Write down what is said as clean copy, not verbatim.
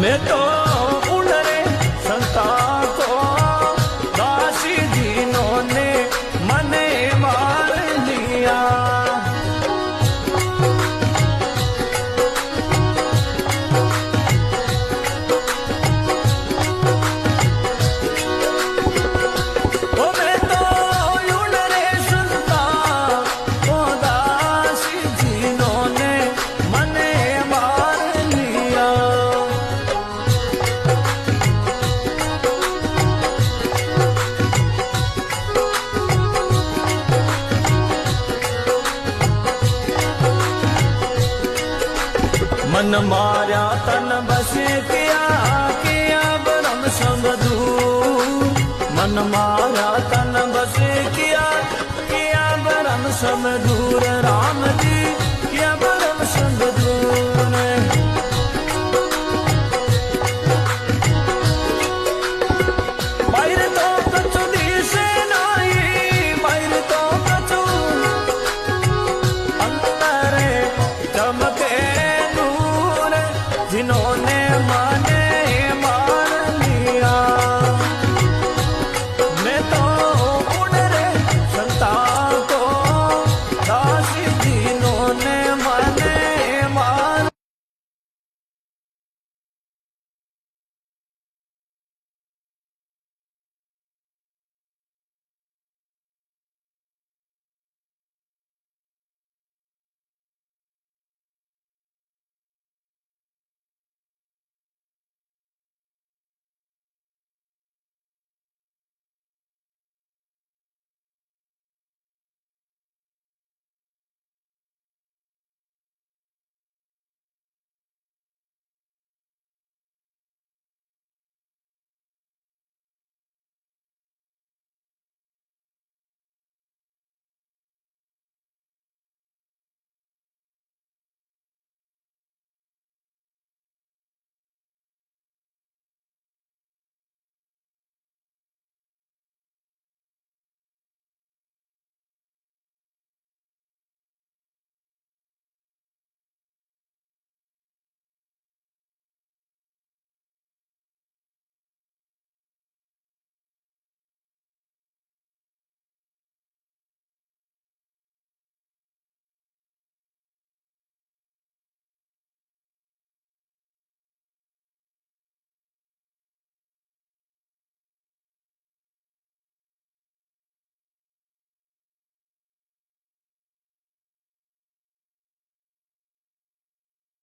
मैं तो उड़ रे संता को दासी दीनों ने मने मार लिया। ओ मैं तो उड़ रे संता को दासी दीनों ने मने मार लिया। मन मारा तन बसे किया ब्रह्म समझू। मन मारा तन बसे किया ब्रह्म समझूर राम जी